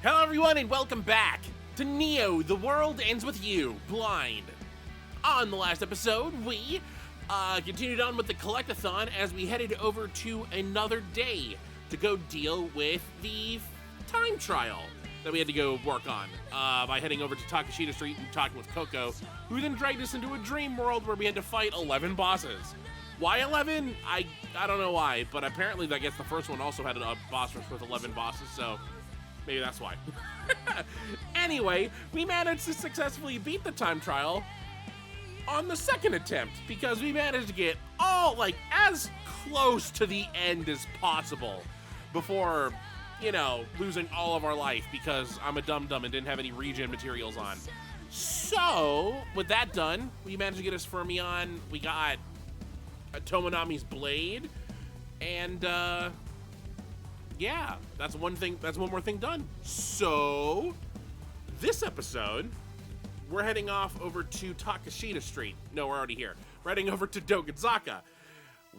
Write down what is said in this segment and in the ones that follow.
Hello everyone and welcome back to Neo, The World Ends With You, Blind. On the last episode, we continued on with the collect-a-thon as we headed over to another day to go deal with the time trial that we had to go work on by heading over to Takashita Street and talking with Coco, who then dragged us into a dream world where we had to fight 11 bosses. Why 11? I don't know why, but apparently I guess the first one also had a boss rush with 11 bosses, so maybe that's why. Anyway, we managed to successfully beat the time trial on the second attempt because we managed to get as close to the end as possible before, losing all of our life because I'm a dum-dum and didn't have any regen materials on. So, with that done, we managed to get us Fermion, we got a Tomonami's blade, and yeah, that's one more thing done. So, this episode, we're heading off over to Takashita Street. No, we're already here. We're heading over to Dogenzaka,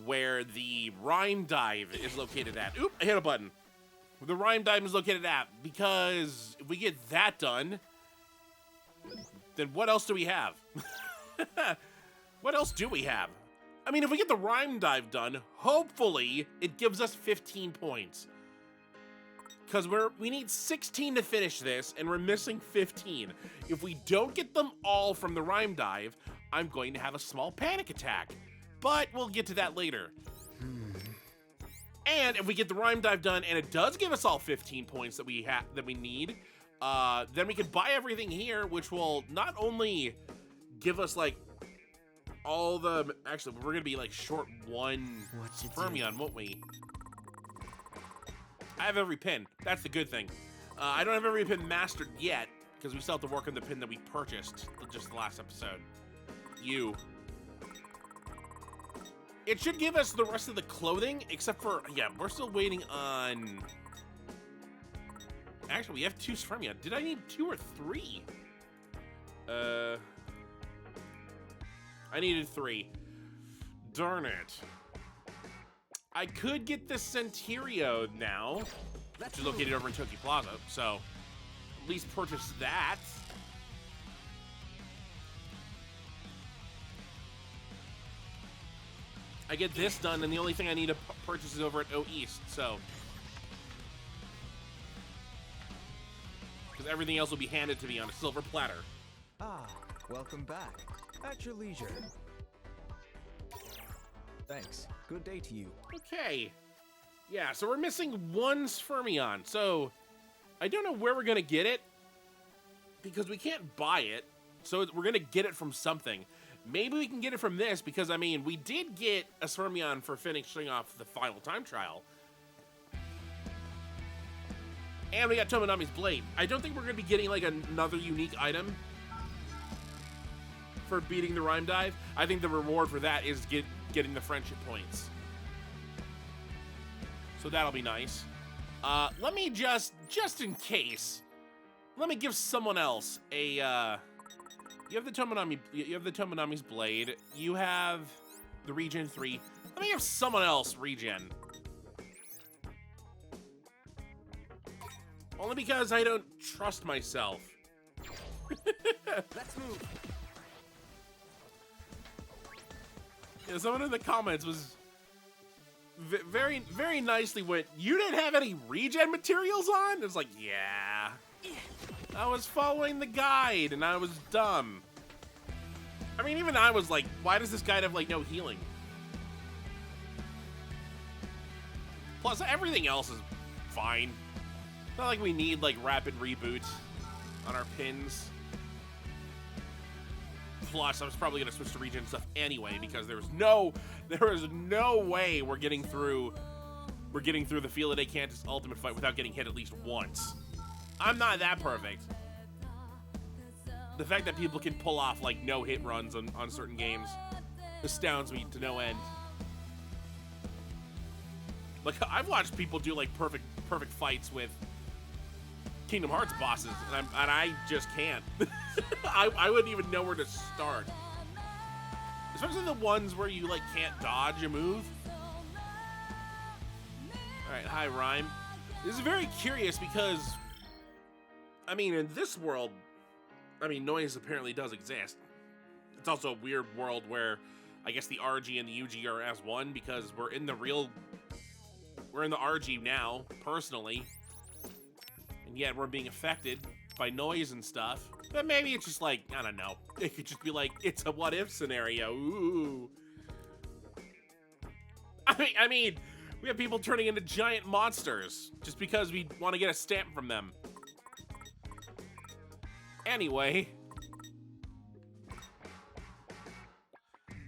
where the Rhyme Dive is located at. Oop, I hit a button. Where the Rhyme Dive is located at, because if we get that done, then what else do we have? What else do we have? I mean, if we get the Rhyme Dive done, hopefully it gives us 15 points. Because we need 16 to finish this, and we're missing 15. If we don't get them all from the Rhyme Dive, I'm going to have a small panic attack. But we'll get to that later. And if we get the Rhyme Dive done, and it does give us all 15 points that we need, then we can buy everything here, which will not only give us, all the... Actually, we're going to be, short one Fermion, won't we? I have every pin. That's the good thing. I don't have every pin mastered yet, because we still have to work on the pin that we purchased just the last episode. It should give us the rest of the clothing, except for... Yeah, we're still waiting on... Actually, we have 2 Fermion. Did I need 2 or 3? I needed 3. Darn it. I could get the Centurio now, which is located over in Toki Plaza, so at least purchase that. I get this done, and the only thing I need to purchase is over at O East, so. Because everything else will be handed to me on a silver platter. Ah, welcome back. At your leisure. Thanks. Good day to you. Okay. Yeah, so we're missing 1 Fermion. So, I don't know where we're going to get it, because we can't buy it, so we're going to get it from something. Maybe we can get it from this, because, I mean, we did get a Fermion for finishing off the final time trial. And we got Tomonami's blade. I don't think we're going to be getting, another unique item for beating the Rhyme Dive. I think the reward for that is getting the friendship points. So that'll be nice. Let me just in case, let me give someone else a, you have the Tomonami's blade, you have the regen 3. Let me give someone else regen. Only because I don't trust myself. Let's move. Yeah, someone in the comments was very, very nicely went, "You didn't have any regen materials on?" It's like, yeah. I was following the guide, and I was dumb. I mean, even I was like, why does this guide have, no healing? Plus, everything else is fine. It's not like we need, rapid reboot on our pins. Plus, I was probably gonna switch to regen stuff anyway because there is no way we're getting through the Feel It Cantus ultimate fight without getting hit at least once. I'm not that perfect. The fact that people can pull off no hit runs on certain games astounds me to no end. I've watched people do perfect fights with Kingdom Hearts bosses, and I just can't. I wouldn't even know where to start. Especially the ones where you, can't dodge a move. Alright, hi, Rhyme. This is very curious because I mean, in this world, I mean, noise apparently does exist. It's also a weird world where I guess the RG and the UG are as one because we're in the RG now, personally. And yet we're being affected by noise and stuff. But maybe it's just like, I don't know. It could just be like, it's a what if scenario. Ooh. I mean, we have people turning into giant monsters just because we want to get a stamp from them. Anyway.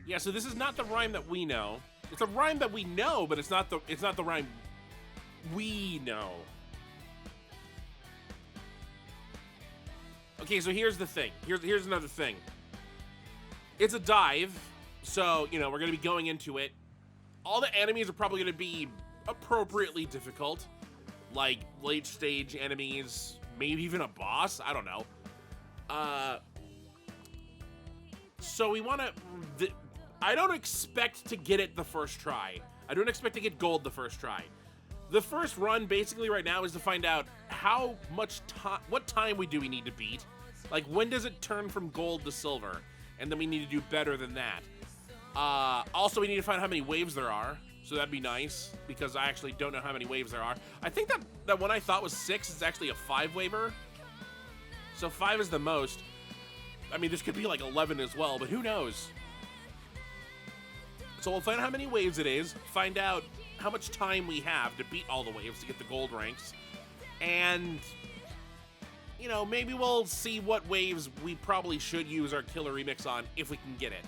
Yeah, so this is not the rhyme that we know. It's a rhyme that we know, but it's not the rhyme we know. Okay, so here's the thing. Here's another thing. It's a dive, so, you know, we're going to be going into it. All the enemies are probably going to be appropriately difficult. Like, late stage enemies, maybe even a boss, I don't know. So we want to... I don't expect to get it the first try. I don't expect to get gold the first try. The first run, basically, right now, is to find out how much time... What time we need to beat. Like, when does it turn from gold to silver? And then we need to do better than that. Also, we need to find how many waves there are. So that'd be nice, because I actually don't know how many waves there are. I think that one I thought was 6 is actually a 5-waver. So 5 is the most. I mean, this could be like 11 as well, but who knows? So we'll find out how many waves it is, find out how much time we have to beat all the waves to get the gold ranks, and, you know, maybe we'll see what waves we probably should use our killer remix on if we can get it.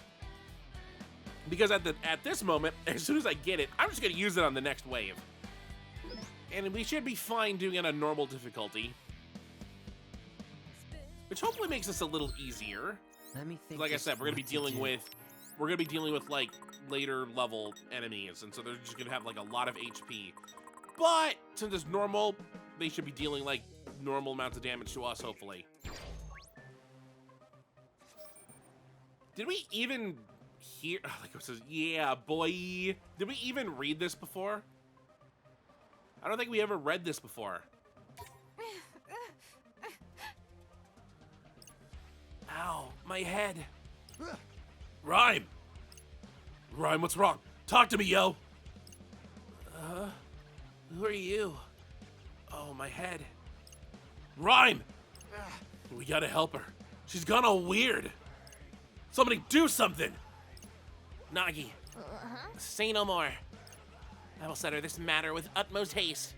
Because at this moment, as soon as I get it, I'm just going to use it on the next wave. And we should be fine doing it on normal difficulty. Which hopefully makes this a little easier. Let me think. Like I said, we're going to be dealing with like later level enemies, and so they're just going to have like a lot of HP. But since it's normal, they should be dealing like normal amounts of damage to us, hopefully. Did we even hear, like it says, yeah, boy. Did we even read this before? I don't think we ever read this before. Ow, my head. Rhyme. Rhyme, what's wrong? Talk to me, yo. Who are you? Oh, my head. Rhyme. We gotta help her. She's gone all weird. Somebody do something. Nagi. Say no more. I will settle this matter with utmost haste.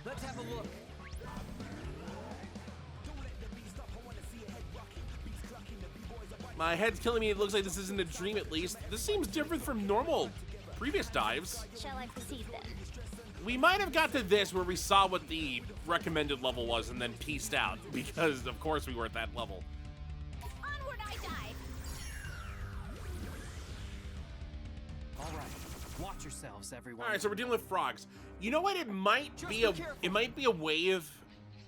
Let's have a look. My head's killing me. It looks like this isn't a dream, at least. This seems different from normal previous dives. Shall I proceed then? We might have got to this where we saw what the recommended level was and then pieced out, because of course we were at that level. Onward I dive. All right, watch yourselves, everyone. All right, so we're dealing with frogs. You know what? It might be a wave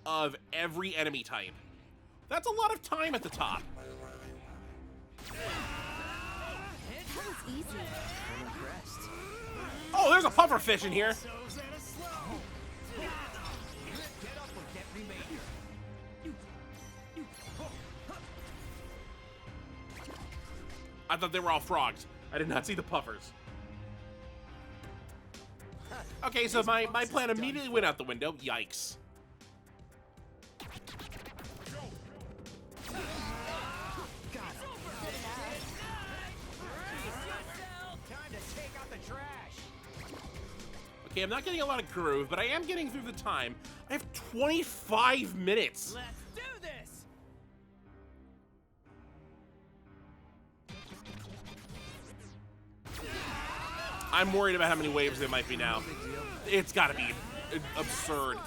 of every enemy type. That's a lot of time at the top. That was easy. I'm impressed. Oh, there's a pufferfish in here. I thought they were all frogs. I did not see the puffers. Okay, so my plan immediately went out the window. Yikes. Okay, I'm not getting a lot of groove, but I am getting through the time. I have 25 minutes. Let's do this. I'm worried about how many waves there might be now. It's gotta be absurd. Fun.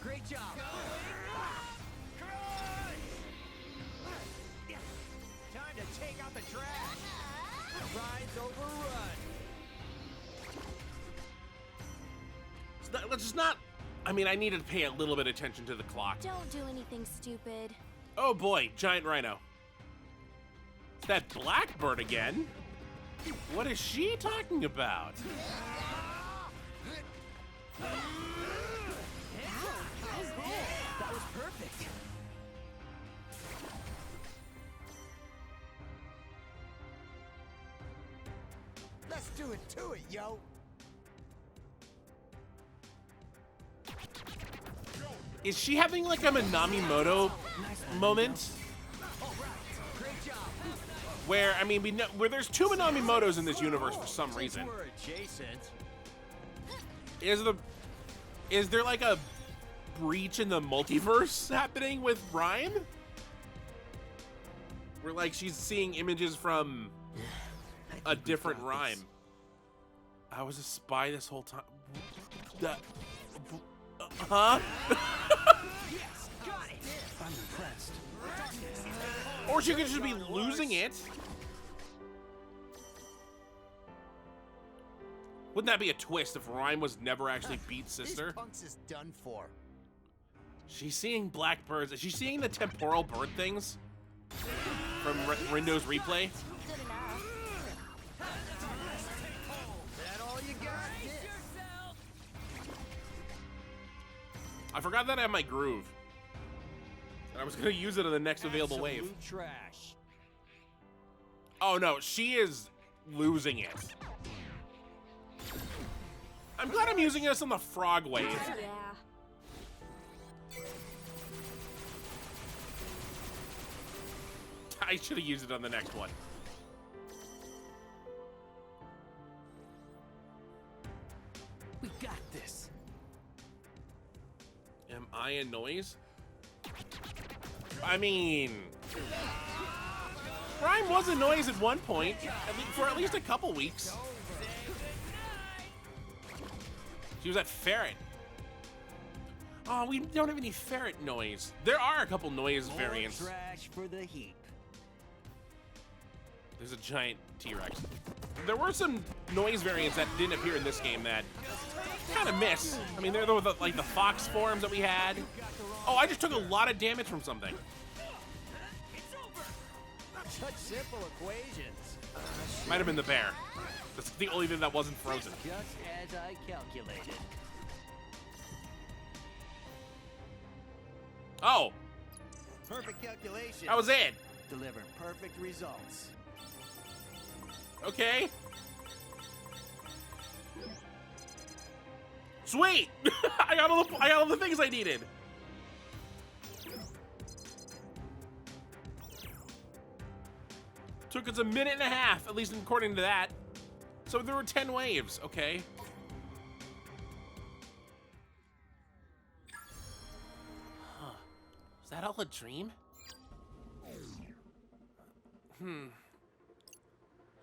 Great job. Time to take out the trash. Ride's overrun. Let's just not. I mean, I needed to pay a little bit of attention to the clock. Don't do anything stupid. Oh boy, giant rhino. It's that blackbird again. What is she talking about? Ouch. Do it to it, yo. Is she having like a Minamimoto moment? Great job. Where, I mean, we know where there's two Minamimotos in this universe for some reason. We're adjacent. Is there like a breach in the multiverse happening with Rhyme? Where like she's seeing images from a different Rhyme. I was a spy this whole time. Huh? Yes, got it. I'm impressed. Or she could just be losing it. Wouldn't that be a twist if Rhyme was never actually Beat's sister? These punks is done for. She's seeing black birds. Is she seeing the temporal bird things from Rindo's replay? Good enough. That all you got? I forgot that I had my groove. And I was gonna use it on the next available wave. Absolute trash. Oh no, she is losing it. I'm glad I'm using this on the frog wave. Yeah. I should have used it on the next one. We got this. Am I a noise? I mean, Rhyme was a noise at one point, for at least a couple weeks. She was at Ferret. Oh, we don't have any Ferret noise. There are a couple noise variants. More trash for the heap. There's a giant T-Rex. There were some noise variants that didn't appear in this game that kind of miss. I mean, they're like the fox forms that we had. Oh, I just took a lot of damage from something. Such simple equations. Might have been the bear. That's the only thing that wasn't frozen. Just as I calculated. Oh, Perfect calculation. that was it. Deliver perfect results. Okay. Sweet! I got all the things I needed. Took us a minute and a half, at least according to that. So there were 10 waves, okay. Huh. Was that all a dream?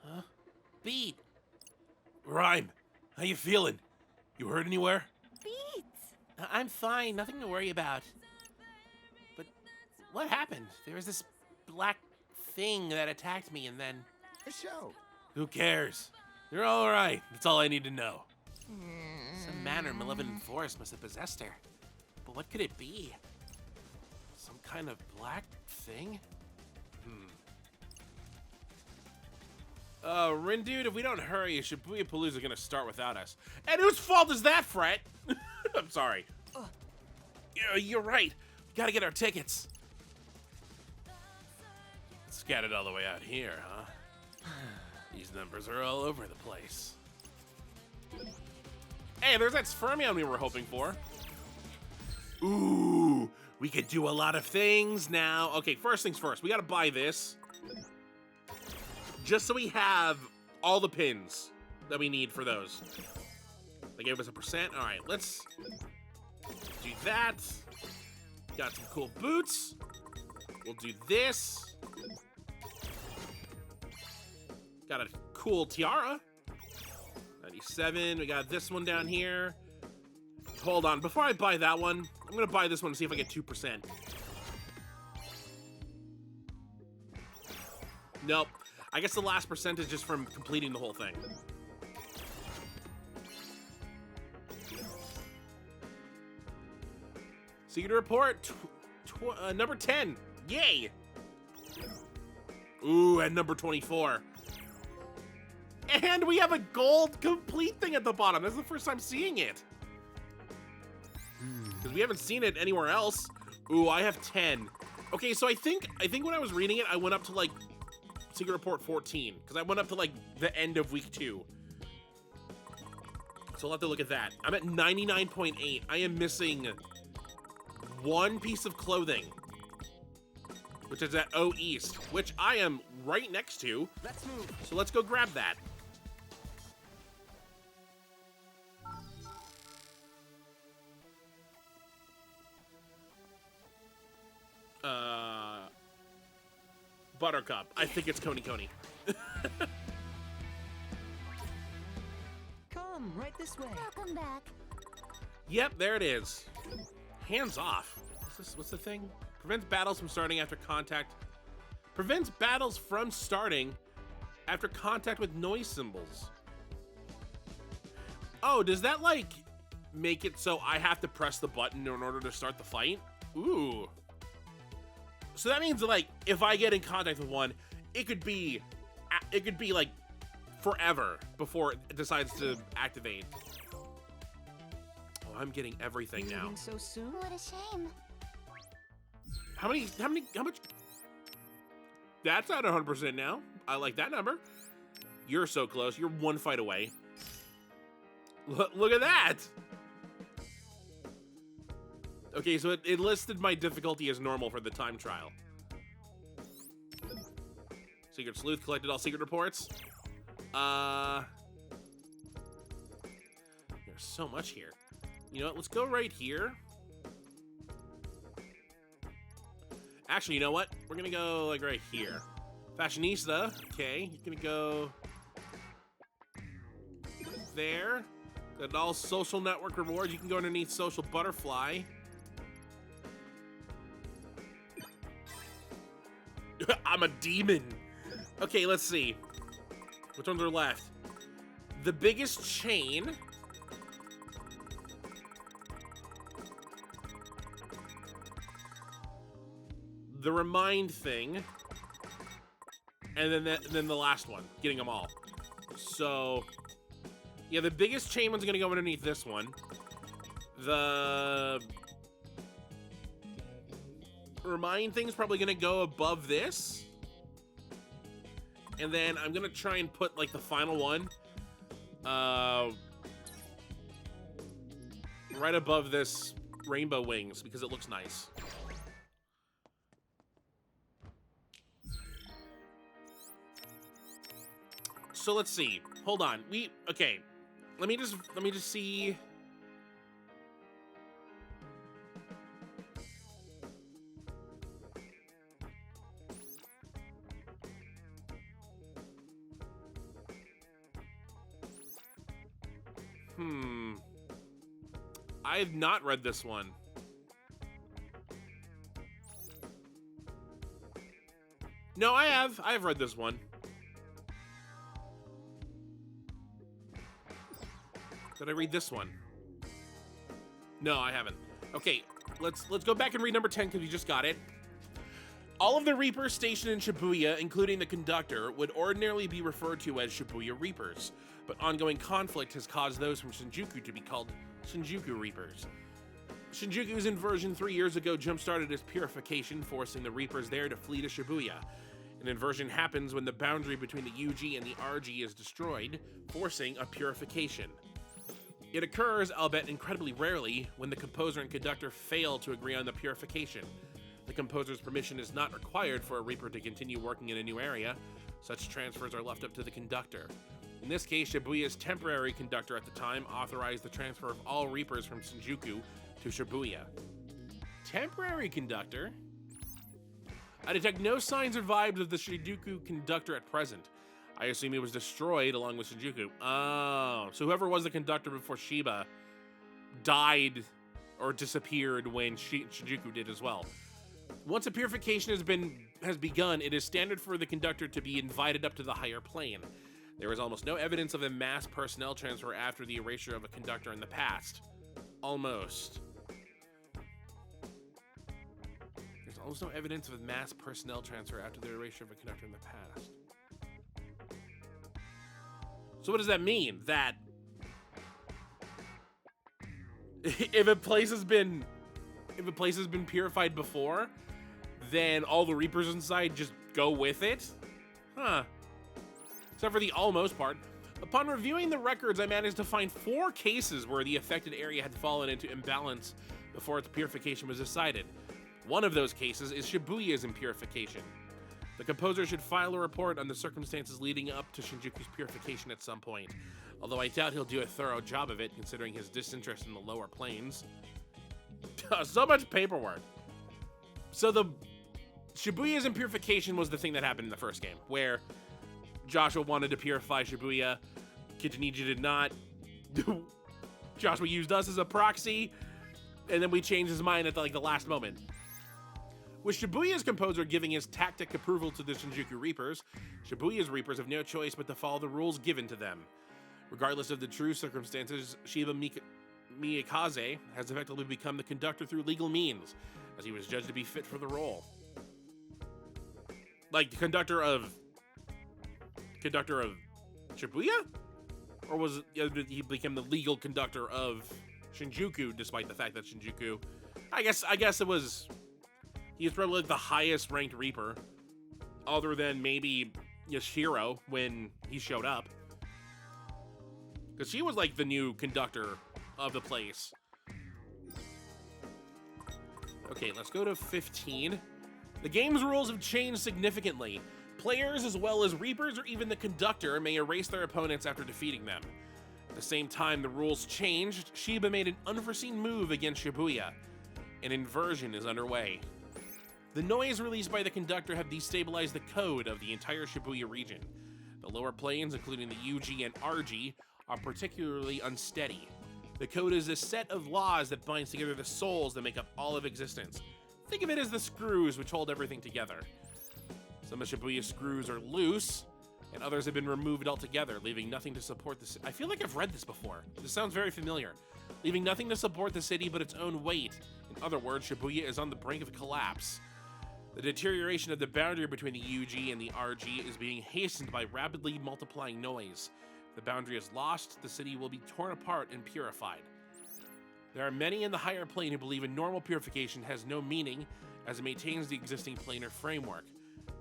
Huh? Beat! Rhyme, how you feeling? You hurt anywhere? Beats. I'm fine, nothing to worry about. But what happened? There was this black thing that attacked me and then... The show. Who cares? You're all right. That's all I need to know. Some manner malevolent force must have possessed her. But what could it be? Some kind of black thing? Rindude, if we don't hurry, Shibuya Palooza gonna start without us. And whose fault is that, Fret? I'm sorry. Yeah, you're right. We gotta get our tickets. Scattered all the way out here, huh? These numbers are all over the place. Hey, there's that Spermion we were hoping for. Ooh, we could do a lot of things now. Okay, first things first, we gotta buy this. Just so we have all the pins that we need for those. They gave us a %. All right, let's do that. Got some cool boots. We'll do this. Got a cool tiara. 97. We got this one down here. Hold on. Before I buy that one, I'm going to buy this one and see if I get 2%. Nope. I guess the last percentage is from completing the whole thing. Secret report. Number 10. Yay. Ooh, and number 24. And we have a gold complete thing at the bottom. That's the first time seeing it. Because we haven't seen it anywhere else. Ooh, I have 10. Okay, so I think when I was reading it, I went up to like Secret Report 14. Because I went up to like the end of week 2. So I'll have to look at that. I'm at 99.8. I am missing one piece of clothing, which is at O East, which I am right next to. Let's move. So let's go grab that. Buttercup. I think it's Coney Coney. Come right this way. Welcome back. Yep, there it is. Hands off. What's the thing? Prevents battles from starting after contact. Prevents battles from starting after contact with noise symbols. Oh, does that like make it so I have to press the button in order to start the fight? Ooh. So that means like if I get in contact with one, it could be like forever before it decides to activate. Oh, I'm getting everything now. Leaving so soon? What a shame. How much? That's at 100% now. I like that number. You're so close. You're one fight away. Look at that. Okay, so it listed my difficulty as normal for the time trial. Secret Sleuth collected all secret reports. There's so much here. You know what? Let's go right here. Actually, you know what? We're gonna go like right here. Fashionista. Okay, you're gonna go there. Got all social network rewards. You can go underneath social butterfly. I'm a demon. Okay, let's see. Which ones are left? The biggest chain. The remind thing. And then the last one. Getting them all. So, yeah, the biggest chain one's gonna go underneath this one. The remind thing's probably gonna go above this. And then I'm gonna try and put like the final one right above this rainbow wings because it looks nice. So let's see. Hold on. Okay. Let me just see. I have not read this one. No, I have. I have read this one. Did I read this one? No, I haven't. Okay, let's go back and read number 10 because we just got it. All of the Reapers stationed in Shibuya, including the conductor, would ordinarily be referred to as Shibuya Reapers, but ongoing conflict has caused those from Shinjuku to be called Shinjuku Reapers. Shinjuku's inversion 3 years ago jump-started its purification, forcing the Reapers there to flee to Shibuya. An inversion happens when the boundary between the UG and the RG is destroyed, forcing a purification. It occurs, albeit incredibly rarely, when the composer and conductor fail to agree on the purification. The composer's permission is not required for a Reaper to continue working in a new area. Such transfers are left up to the conductor. In this case, Shibuya's temporary conductor at the time authorized the transfer of all Reapers from Shinjuku to Shibuya. Temporary conductor? I detect no signs or vibes of the Shinjuku conductor at present. I assume it was destroyed along with Shinjuku. Oh, so whoever was the conductor before Shiba died or disappeared when Shinjuku did as well. Once a purification has begun, it is standard for the conductor to be invited up to the higher plane. There is almost no evidence of a mass personnel transfer after the erasure of a conductor in the past. Almost. There's almost no evidence of a mass personnel transfer after the erasure of a conductor in the past. So what does that mean? That if a place has been purified before, then all the Reapers inside just go with it? Huh. Except for the almost part. Upon reviewing the records, I managed to find 4 cases where the affected area had fallen into imbalance before its purification was decided. One of those cases is Shibuya's impurification. The composer should file a report on the circumstances leading up to Shinjuku's purification at some point, although I doubt he'll do a thorough job of it considering his disinterest in the lower planes. So much paperwork. So the Shibuya's impurification was the thing that happened in the first game, where Joshua wanted to purify Shibuya, Kitaniji did not. Joshua used us as a proxy, and then we changed his mind at the last moment. With Shibuya's composer giving his tactic approval to the Shinjuku Reapers, Shibuya's Reapers have no choice but to follow the rules given to them. Regardless of the true circumstances, Shiba Miyakaze has effectively become the conductor through legal means, as he was judged to be fit for the role. Like the conductor of Shibuya? Or was it he became the legal conductor of Shinjuku, despite the fact that Shinjuku, I guess it was, he was probably like the highest ranked Reaper, other than maybe Yashiro when he showed up. Because she was like the new conductor of the place. Okay, let's go to 15. The game's rules have changed significantly. Players, as well as Reapers or even the conductor, may erase their opponents after defeating them. At the same time the rules changed, Shiba made an unforeseen move against Shibuya. An inversion is underway. The noise released by the conductor have destabilized the code of the entire Shibuya region. The lower planes, including the UG and RG, are particularly unsteady. The code is a set of laws that binds together the souls that make up all of existence. Think of it as the screws which hold everything together. Some of Shibuya's screws are loose, and others have been removed altogether, leaving nothing to support the city. I feel like I've read this before. This sounds very familiar. Leaving nothing to support the city but its own weight. In other words, Shibuya is on the brink of collapse. The deterioration of the boundary between the UG and the RG is being hastened by rapidly multiplying noise. If the boundary is lost, the city will be torn apart and purified. There are many in the higher plane who believe a normal purification has no meaning, as it maintains the existing planar framework.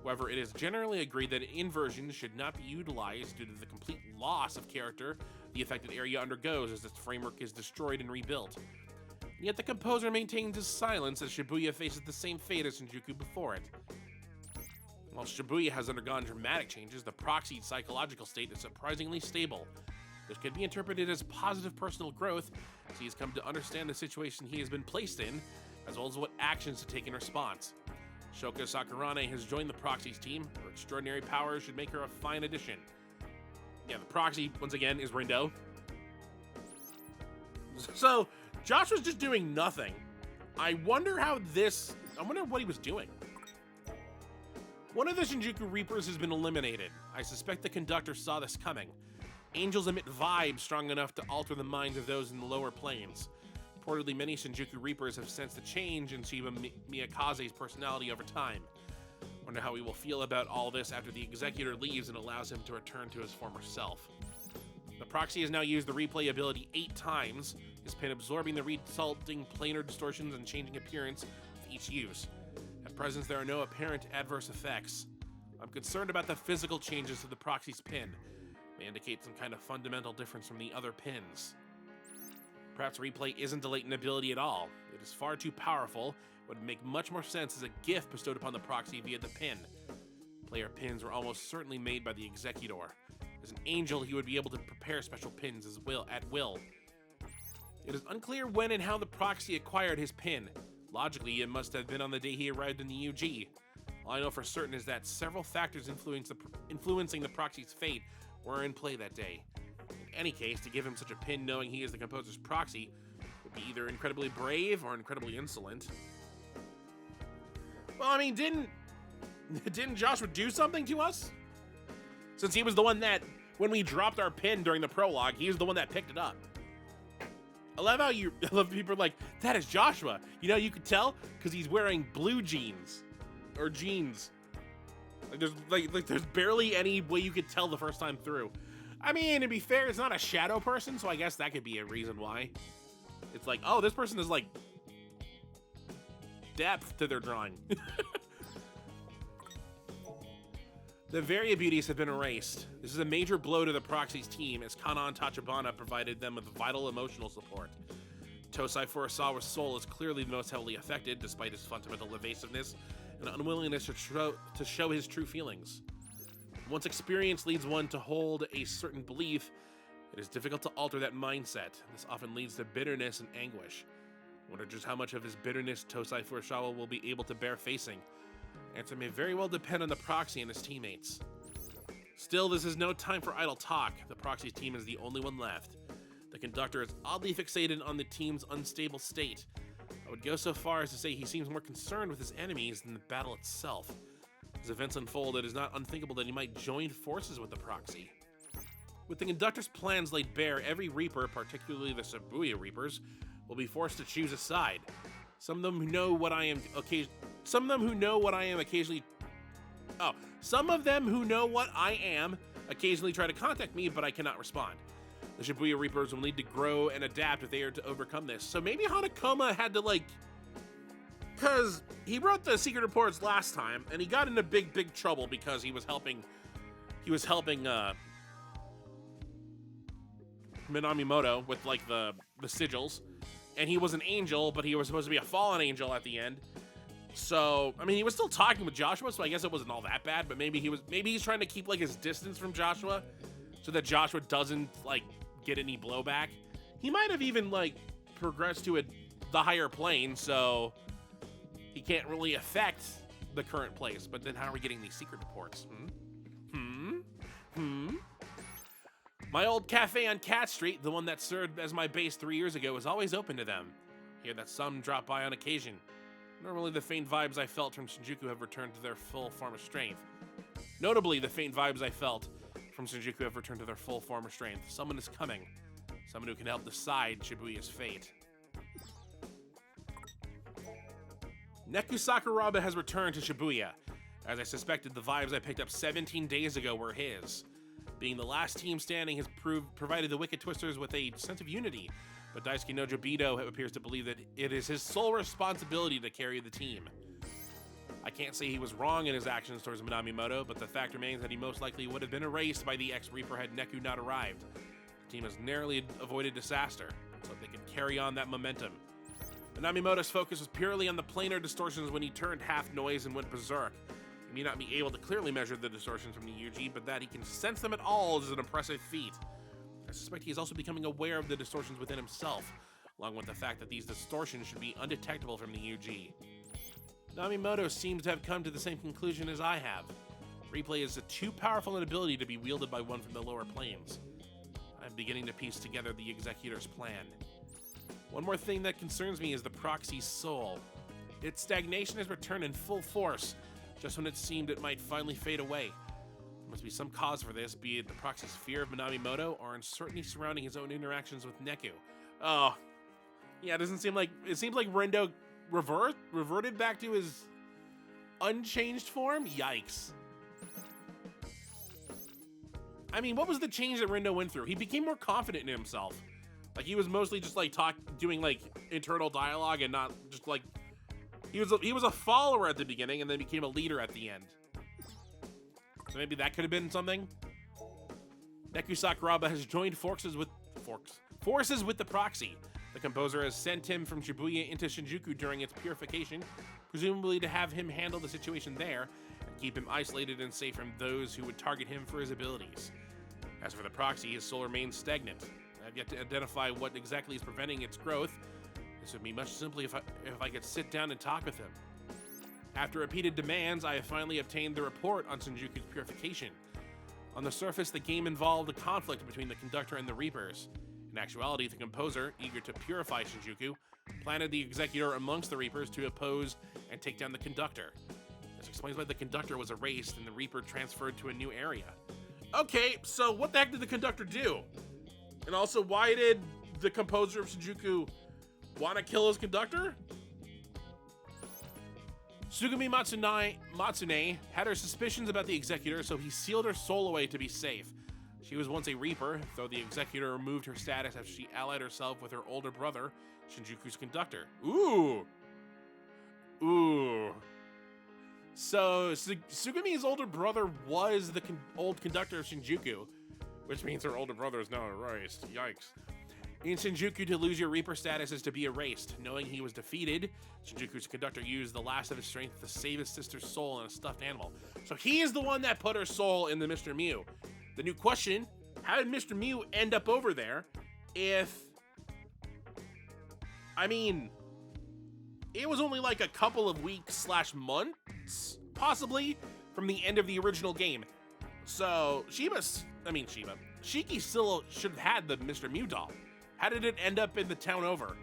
However, it is generally agreed that inversion should not be utilized due to the complete loss of character the affected area undergoes as its framework is destroyed and rebuilt. Yet the composer maintains his silence as Shibuya faces the same fate as Shinjuku before it. While Shibuya has undergone dramatic changes, the proxy's psychological state is surprisingly stable. This could be interpreted as positive personal growth, as he has come to understand the situation he has been placed in, as well as what actions to take in response. Shoko Sakurane has joined the proxy's team. Her extraordinary powers should make her a fine addition. Yeah, the proxy, once again, is Rindo. So, Josh was just doing nothing. I wonder what he was doing. One of the Shinjuku Reapers has been eliminated. I suspect the conductor saw this coming. Angels emit vibes strong enough to alter the minds of those in the lower planes. Reportedly, many Shinjuku Reapers have sensed a change in Shiba Miyakaze's personality over time. Wonder how he will feel about all this after the Executor leaves and allows him to return to his former self. The proxy has now used the replay ability 8 times, his pin absorbing the resulting planar distortions and changing appearance with each use. At present, there are no apparent adverse effects. I'm concerned about the physical changes to the proxy's pin. May indicate some kind of fundamental difference from the other pins. Perhaps replay isn't a latent ability at all. It is far too powerful. It would make much more sense as a gift bestowed upon the proxy via the pin. Player pins were almost certainly made by the Executor. As an angel, he would be able to prepare special pins at will. It is unclear when and how the proxy acquired his pin. Logically, it must have been on the day he arrived in the UG. All I know for certain is that several factors influencing the proxy's fate were in play that day. In any case, to give him such a pin knowing he is the composer's proxy would be either incredibly brave or incredibly insolent. Well, I mean, didn't Joshua do something to us? Since he was the one that, when we dropped our pin during the prologue, he was the one that picked it up. I love people are like, that is Joshua. You know, you could tell because he's wearing blue jeans. Or jeans. There's barely any way you could tell the first time through. I mean, to be fair, it's not a shadow person, so I guess that could be a reason why. It's like, oh, this person is like depth to their drawing. The Varia beauties have been erased. This is a major blow to the Proxy's team, as Kanan Tachibana provided them with vital emotional support. Tosai Furusawa's soul is clearly the most heavily affected, despite his fundamental evasiveness and unwillingness to show his true feelings. Once experience leads one to hold a certain belief, it is difficult to alter that mindset. This often leads to bitterness and anguish. I wonder just how much of his bitterness Tosai Furusawa will be able to bear facing. Answer may very well depend on the Proxy and his teammates. Still, this is no time for idle talk. The Proxy's team is the only one left. The conductor is oddly fixated on the team's unstable state. I would go so far as to say he seems more concerned with his enemies than the battle itself. As events unfold, it is not unthinkable that he might join forces with the Proxy. With the conductor's plans laid bare, every Reaper, particularly the Shibuya Reapers, will be forced to choose a side. Some of them who know what I am occasionally try to contact me, but I cannot respond. The Shibuya Reapers will need to grow and adapt if they are to overcome this. So maybe Hanakoma had to, because he wrote the secret reports last time, and he got into big trouble because he was helping Minamimoto with, the sigils. And he was an angel, but he was supposed to be a fallen angel at the end. So, I mean, he was still talking with Joshua, so I guess it wasn't all that bad, but maybe he's trying to keep, his distance from Joshua so that Joshua doesn't, get any blowback. He might have even, progressed to the higher plane, so he can't really affect the current place. But then how are we getting these secret reports? My old cafe on Cat Street, the one that served as my base 3 years ago, is always open to them. I hear that some drop by on occasion. Normally, the faint vibes I felt from Shinjuku have returned to their full form of strength. Notably, the faint vibes I felt from Shinjuku have returned to their full form of strength. Someone is coming. Someone who can help decide Shibuya's fate. Neku Sakuraba has returned to Shibuya. As I suspected, the vibes I picked up 17 days ago were his. Being the last team standing has provided the Wicked Twisters with a sense of unity, but Daisuke no Jobito appears to believe that it is his sole responsibility to carry the team. I can't say he was wrong in his actions towards Minamimoto, but the fact remains that he most likely would have been erased by the ex-Reaper had Neku not arrived. The team has narrowly avoided disaster, so they could carry on that momentum. Minamimoto's focus was purely on the planar distortions when he turned half noise and went berserk. He may not be able to clearly measure the distortions from the UG, but that he can sense them at all is an impressive feat. I suspect he is also becoming aware of the distortions within himself, along with the fact that these distortions should be undetectable from the UG. Minamimoto seems to have come to the same conclusion as I have. Replay is too powerful an ability to be wielded by one from the lower planes. I'm beginning to piece together the Executor's plan. One more thing that concerns me is the Proxy's soul. Its stagnation has returned in full force, just when it seemed it might finally fade away. There must be some cause for this, be it the Proxy's fear of Minamimoto or uncertainty surrounding his own interactions with Neku. Oh, yeah, it seems like Rendo reverted back to his unchanged form? Yikes. I mean, what was the change that Rendo went through? He became more confident in himself. He was mostly just doing internal dialogue and not just he was a follower at the beginning and then became a leader at the end. So maybe that could have been something. Neku Sakuraba has joined forces with the Proxy. The composer has sent him from Shibuya into Shinjuku during its purification, presumably to have him handle the situation there and keep him isolated and safe from those who would target him for his abilities. As for the Proxy, his soul remains stagnant. I've yet to identify what exactly is preventing its growth. This would be much simpler if I could sit down and talk with him. After repeated demands, I have finally obtained the report on Shinjuku's purification. On the surface, the game involved a conflict between the conductor and the Reapers. In actuality, the composer, eager to purify Shinjuku, planted the Executor amongst the Reapers to oppose and take down the conductor. This explains why the conductor was erased and the Reaper transferred to a new area. Okay, so what the heck did the conductor do? And also, why did the composer of Shinjuku want to kill his conductor? Tsugumi Matsune had her suspicions about the Executor, so he sealed her soul away to be safe. She was once a Reaper, though the Executor removed her status after she allied herself with her older brother, Shinjuku's conductor. Ooh. So Tsugumi's older brother was the old conductor of Shinjuku, which means her older brother is now erased. Yikes. In Shinjuku, to lose your Reaper status is to be erased. Knowing he was defeated, Shinjuku's conductor used the last of his strength to save his sister's soul in a stuffed animal. So he is the one that put her soul in the Mr. Mew. The new question, how did Mr. Mew end up over there if... I mean, it was only like a couple of weeks / months, possibly, from the end of the original game. So Shiki still should have had the Mr. Mew doll. How did it end up in the town over?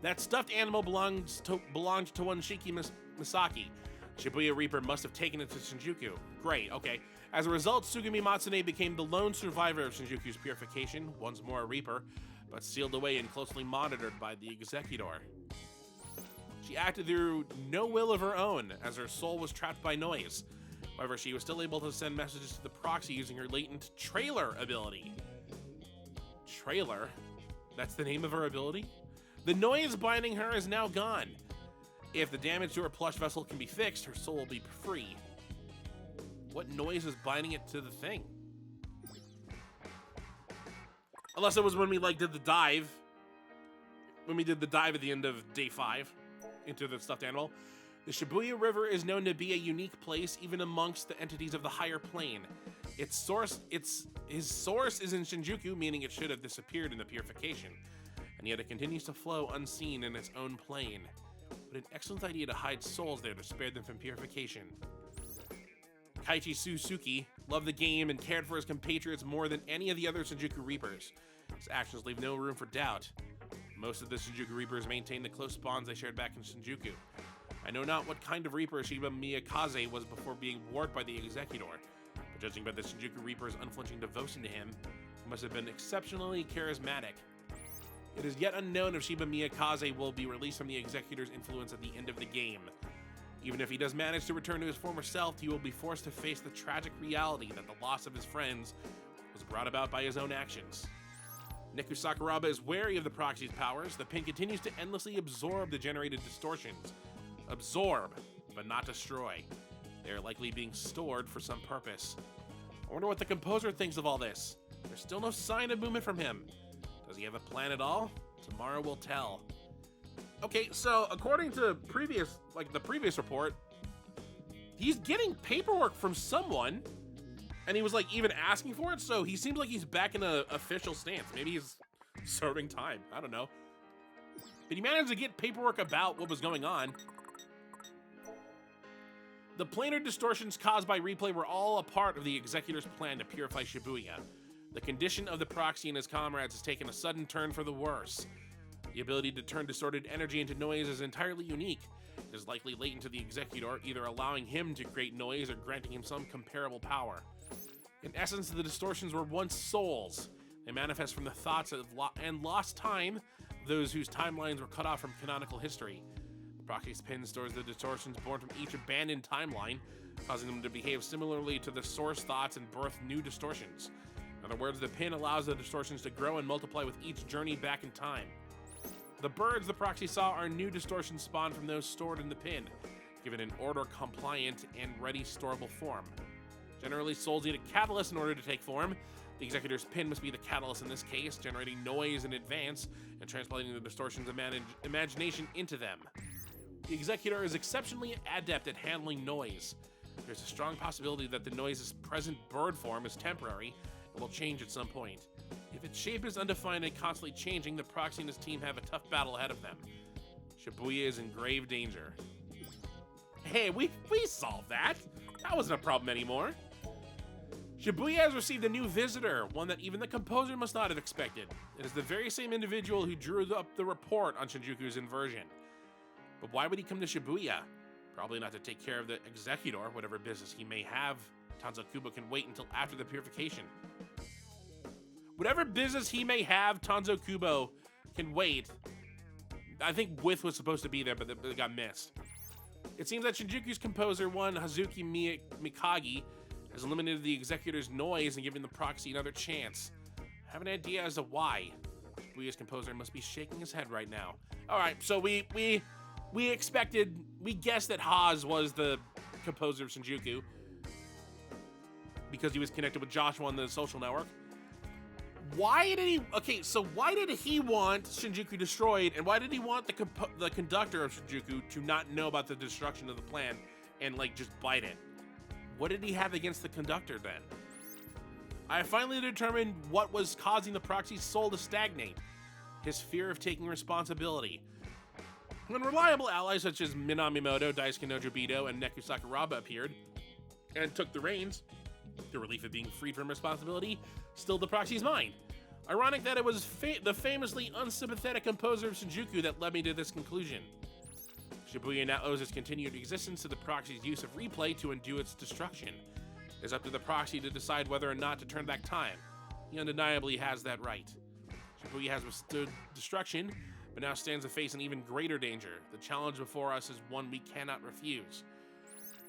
That stuffed animal belonged to one Shiki Misaki. Shibuya Reaper must have taken it to Shinjuku. Great, okay. As a result, Tsugumi Matsune became the lone survivor of Shinjuku's purification, once more a Reaper, but sealed away and closely monitored by the Executor. She acted through no will of her own, as her soul was trapped by noise. However, she was still able to send messages to the proxy using her latent trailer ability. Trailer? That's the name of her ability? The noise binding her is now gone. If the damage to her plush vessel can be fixed, her soul will be free. What noise is binding it to the thing? Unless it was when we did the dive. When we did the dive at the end of day 5 into the stuffed animal. The Shibuya River is known to be a unique place even amongst the entities of the higher plane. His source is in Shinjuku, meaning it should have disappeared in the purification. And yet it continues to flow unseen in its own plane. What an excellent idea to hide souls there to spare them from purification. Kaiichi Suzuki loved the game and cared for his compatriots more than any of the other Shinjuku Reapers. His actions leave no room for doubt. Most of the Shinjuku Reapers maintain the close bonds they shared back in Shinjuku. I know not what kind of Reaper Shiba Miyakaze was before being warped by the Executor, but judging by the Shinjuku Reaper's unflinching devotion to him, he must have been exceptionally charismatic. It is yet unknown if Shiba Miyakaze will be released from the Executor's influence at the end of the game. Even if he does manage to return to his former self, he will be forced to face the tragic reality that the loss of his friends was brought about by his own actions. Niku Sakuraba is wary of the proxy's powers. The pin continues to endlessly absorb the generated distortions. Absorb, but not destroy. They are likely being stored for some purpose. I wonder what the composer thinks of all this. There's still no sign of movement from him. Does he have a plan at all? Tomorrow will tell. Okay, so according to the previous report, he's getting paperwork from someone, and he was even asking for it, so he seems like he's back in an official stance. Maybe he's serving time. I don't know. Did he manage to get paperwork about what was going on? The planar distortions caused by replay were all a part of the Executor's plan to purify Shibuya. The condition of the proxy and his comrades has taken a sudden turn for the worse. The ability to turn distorted energy into noise is entirely unique. It is likely latent to the Executor, either allowing him to create noise or granting him some comparable power. In essence, the distortions were once souls. They manifest from the thoughts of and lost time of those whose timelines were cut off from canonical history. The proxy's pin stores the distortions born from each abandoned timeline, causing them to behave similarly to the source thoughts and birth new distortions. In other words, the pin allows the distortions to grow and multiply with each journey back in time. The birds the proxy saw are new distortions spawned from those stored in the pin, given an order-compliant and ready storable form. Generally, souls need a catalyst in order to take form. The Executor's pin must be the catalyst in this case, generating noise in advance and translating the distortion's imagination into them. The Executor is exceptionally adept at handling noise. There's a strong possibility that the noise's present bird form is temporary and will change at some point. If its shape is undefined and constantly changing, the proxy and his team have a tough battle ahead of them. Shibuya is in grave danger. Hey, we solved that! That wasn't a problem anymore. Shibuya has received a new visitor, one that even the composer must not have expected. It is the very same individual who drew up the report on Shinjuku's inversion. But why would he come to Shibuya? Probably not to take care of the Executor, whatever business he may have. Tanzo Kubo can wait until after the purification. Whatever business he may have, Tanzo Kubo can wait. I think With was supposed to be there, but it got missed. It seems that Shinjuku's composer, one Hazuki Mikagi, has eliminated the Executor's noise and given the proxy another chance. I have an idea as to why. Shibuya's composer must be shaking his head right now. Alright, so we we guessed that h.a.n.d was the composer of Shinjuku because he was connected with Joshua on the social network. Why did he want Shinjuku destroyed, and why did he want the conductor of Shinjuku to not know about the destruction of the plan and like just bite it? What did he have against the conductor then? I finally determined what was causing the proxy's soul to stagnate: his fear of taking responsibility. When reliable allies such as Minamimoto, Daisuke Nojobido, and Neku Sakuraba appeared and took the reins, the relief of being freed from responsibility stilled the proxy's mind. Ironic that it was the famously unsympathetic composer of Shinjuku that led me to this conclusion. Shibuya now owes its continued existence to the proxy's use of replay to undo its destruction. It is up to the proxy to decide whether or not to turn back time. He undeniably has that right. Shibuya has withstood destruction, but now stands to face an even greater danger. The challenge before us is one we cannot refuse.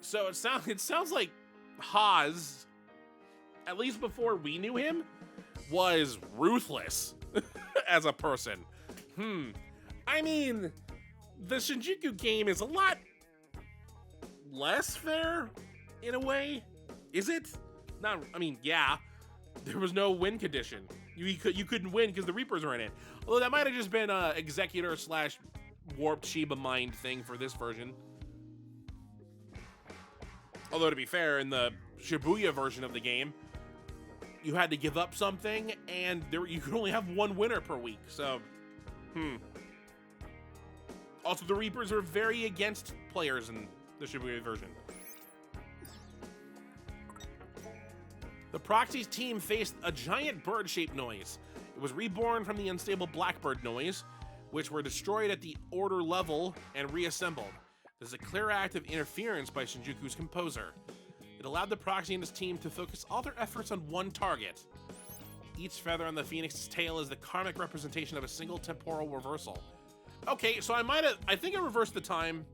So it sounds like h.a.n.d, at least before we knew him, was ruthless as a person. I mean, the Shinjuku game is a lot less fair in a way. Is it? Not. I mean, yeah. There was no win condition. You couldn't win because the Reapers were in it. Although that might have just been a Executor / warped Shiba mind thing for this version. Although to be fair, in the Shibuya version of the game, you had to give up something, and you could only have one winner per week. So, Also, the Reapers were very against players in the Shibuya version. The Proxy's team faced a giant bird-shaped noise. It was reborn from the unstable Blackbird noise, which were destroyed at the order level and reassembled. This is a clear act of interference by Shinjuku's composer. It allowed the Proxy and his team to focus all their efforts on one target. Each feather on the Phoenix's tail is the karmic representation of a single temporal reversal. Okay, so I think I reversed the time.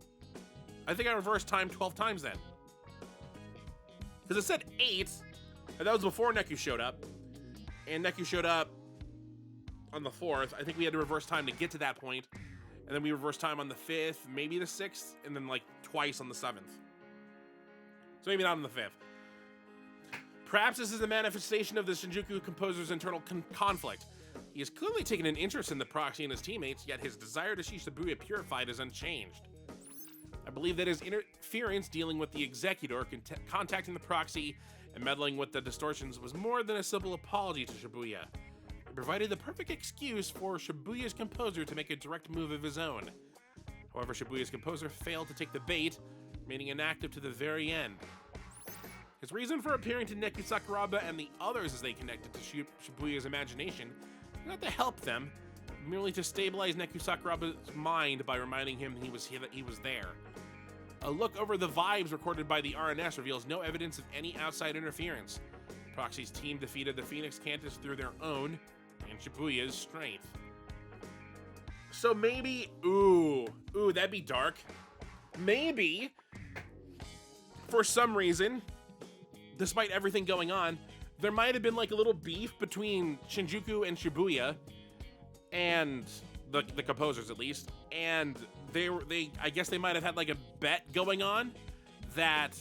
I think I reversed time 12 times then. Because it said 8, and that was before Neku showed up. And Neku showed up on the 4th. I think we had to reverse time to get to that point. And then we reversed time on the 5th, maybe the 6th, and then like twice on the 7th. So maybe not on the 5th. Perhaps this is a manifestation of the Shinjuku composer's internal conflict. He has clearly taken an interest in the Proxy and his teammates, yet his desire to see Shibuya purified is unchanged. I believe that his interference dealing with the Executor, contacting the Proxy, and meddling with the distortions was more than a simple apology to Shibuya. It provided the perfect excuse for Shibuya's composer to make a direct move of his own. However, Shibuya's composer failed to take the bait, remaining inactive to the very end. His reason for appearing to Neku Sakuraba and the others as they connected to Shibuya's imagination was not to help them, merely to stabilize Neku Sakuraba's mind by reminding him that he was there. A look over the vibes recorded by the RNS reveals no evidence of any outside interference. Proxy's team defeated the Phoenix Cantus through their own and Shibuya's strength. So maybe, ooh, that'd be dark. Maybe, for some reason, despite everything going on, there might have been like a little beef between Shinjuku and Shibuya, and the composers at least, and I guess they might have had like a bet going on that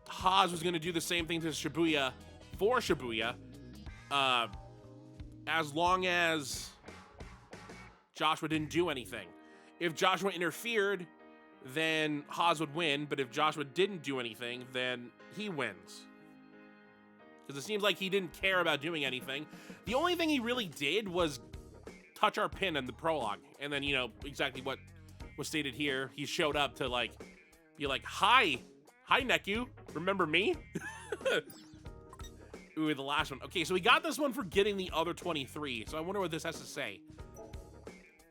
h.a.n.d was going to do the same thing to Shibuya for Shibuya, as long as Joshua didn't do anything. If Joshua interfered, then h.a.n.d would win, but if Joshua didn't do anything, then he wins. Because it seems like he didn't care about doing anything. The only thing he really did was touch our pin in the prologue, and then, exactly what was stated here. He showed up to, be like, Hi Neku, remember me? Ooh, the last one. Okay, so we got this one for getting the other 23, so I wonder what this has to say.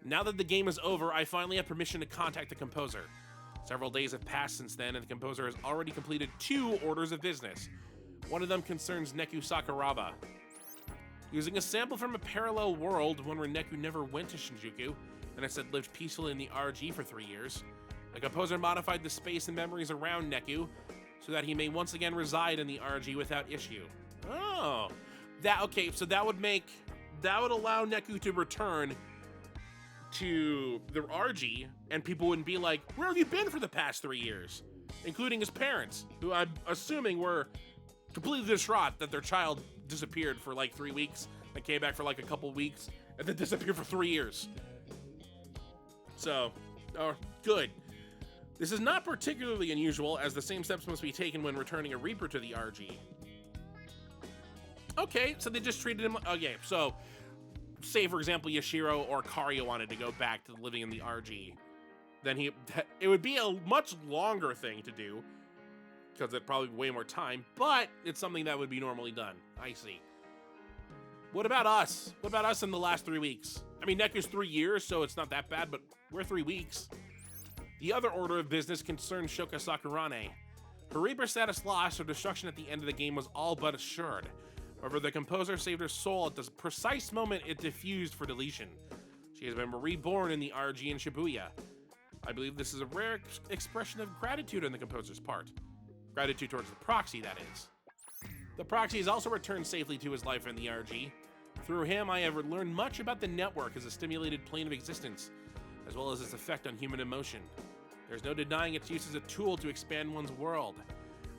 Now that the game is over, I finally have permission to contact the composer. Several days have passed since then, and the composer has already completed 2 orders of business. One of them concerns Neku Sakuraba. Using a sample from a parallel world, one where Neku never went to Shinjuku, and instead lived peacefully in the RG for 3 years, the composer modified the space and memories around Neku so that he may once again reside in the RG without issue. Oh, so that would allow Neku to return to the RG, and people wouldn't be like, where have you been for the past 3 years? Including his parents, who I'm assuming were completely distraught that their child disappeared for like 3 weeks, and came back for like a couple weeks, and then disappeared for 3 years. So, good. This is not particularly unusual, as the same steps must be taken when returning a Reaper to the RG. Okay, so they just treated him. Okay, so say for example Yashiro or Karia wanted to go back to living in the RG, then it would be a much longer thing to do because it'd probably be way more time, but it's something that would be normally done. I see. What about us? What about us in the last 3 weeks? I mean, Neku's 3 years, so it's not that bad, but we're 3 weeks. The other order of business concerns Shoka Sakurane. Her Reaper status lost, her destruction at the end of the game was all but assured. However, the composer saved her soul at the precise moment it diffused for deletion. She has been reborn in the RG in Shibuya. I believe this is a rare expression of gratitude on the composer's part. Gratitude towards the proxy, that is. The proxy has also returned safely to his life in the RG. Through him, I have learned much about the network as a stimulated plane of existence, as well as its effect on human emotion. There's no denying its use as a tool to expand one's world.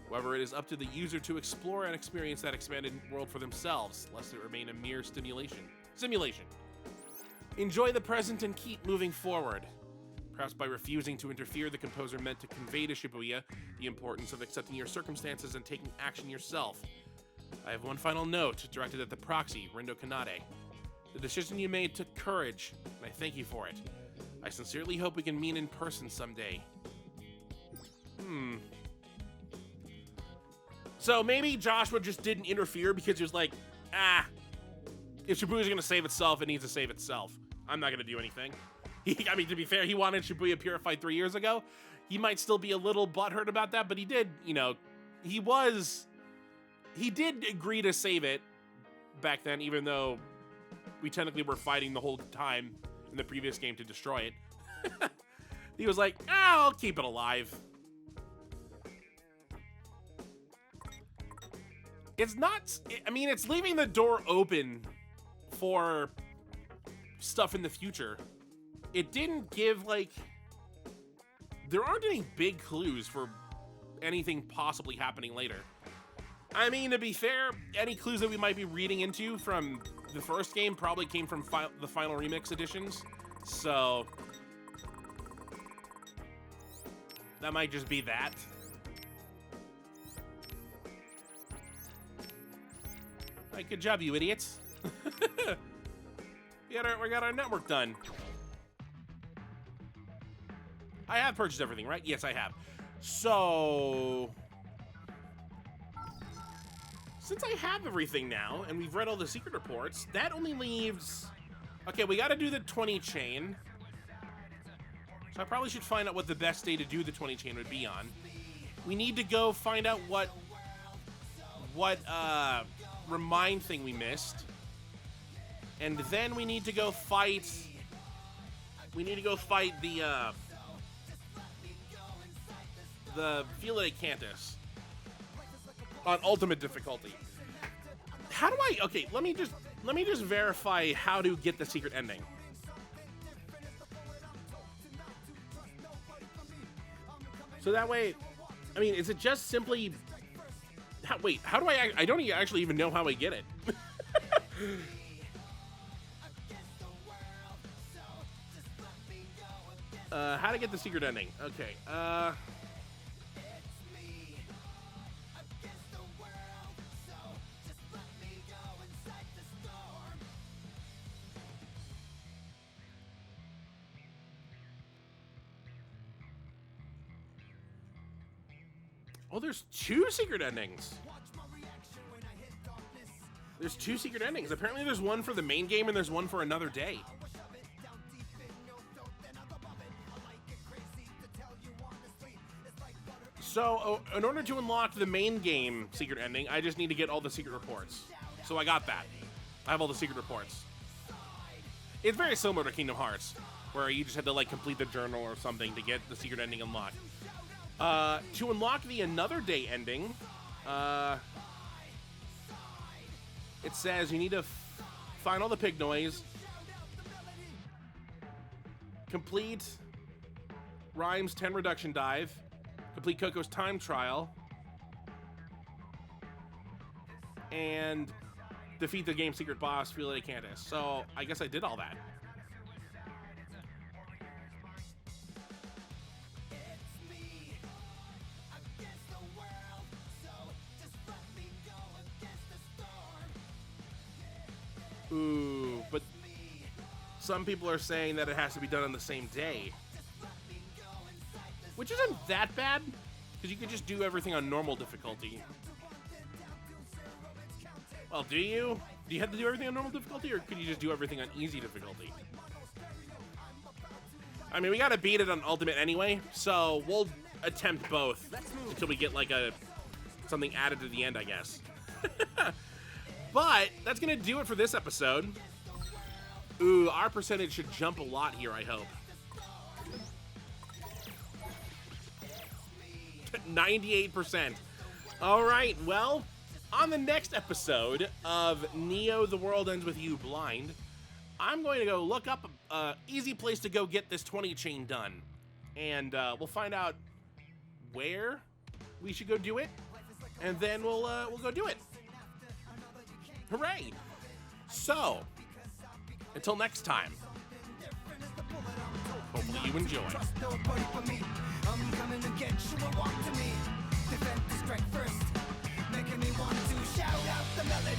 However, it is up to the user to explore and experience that expanded world for themselves, lest it remain a mere simulation. Enjoy the present and keep moving forward. Perhaps by refusing to interfere, the composer meant to convey to Shibuya the importance of accepting your circumstances and taking action yourself. I have one final note directed at the proxy, Rindo Kanade. The decision you made took courage, and I thank you for it. I sincerely hope we can meet in person someday. So maybe Joshua just didn't interfere because he was like, if Shibuya's gonna save itself, it needs to save itself. I'm not gonna do anything. I mean, to be fair, he wanted Shibuya purified 3 years ago. He might still be a little butthurt about that, but he did, he did agree to save it back then, even though we technically were fighting the whole time in the previous game to destroy it. He was like, I'll keep it alive. It's not, I mean, it's leaving the door open for stuff in the future. It didn't give, there aren't any big clues for anything possibly happening later. I mean, to be fair, any clues that we might be reading into from the first game probably came from the final remix editions, so that might just be that. Right, good job, you idiots. we got our network done. I have purchased everything, right? Yes, I have. So, since I have everything now, and we've read all the secret reports, that only leaves... Okay, we gotta do the 20 chain. So I probably should find out what the best day to do the 20 chain would be on. We need to go find out what remind thing we missed. And then we need to go fight... the Philae Cantus on ultimate difficulty. How do I... Okay, let me just verify how to get the secret ending. So that way, I mean, is it just simply... how do I don't actually even know how I get it. How to get the secret ending. Okay, oh, there's 2 secret endings. There's 2 secret endings. Apparently there's one for the main game and there's one for another day. So, in order to unlock the main game secret ending, I just need to get all the secret reports. So I got that. I have all the secret reports. It's very similar to Kingdom Hearts, where you just had to complete the journal or something to get the secret ending unlocked. To unlock the another day ending, it says you need to find all the pig noise, complete Rhyme's 10 reduction dive, complete Coco's time trial, and defeat the game secret boss, Feel Candace. So I guess I did all that. Ooh, but some people are saying that it has to be done on the same day, which isn't that bad, because you could just do everything on normal difficulty. Well, do you? Do you have to do everything on normal difficulty, or could you just do everything on easy difficulty? I mean, we gotta beat it on ultimate anyway, so we'll attempt both until we get like something added to the end, I guess. But that's gonna do it for this episode. Ooh, our percentage should jump a lot here, I hope. 98%. All right, well, on the next episode of Neo, The World Ends With You Blind, I'm going to go look up an easy place to go get this 20 chain done. And we'll find out where we should go do it, and then we'll go do it. Hooray! So, until next time, hopefully you enjoy. Trust nobody but me. I'm coming to get you, walk to me. Defend the strike first, making me want to shout out the melody.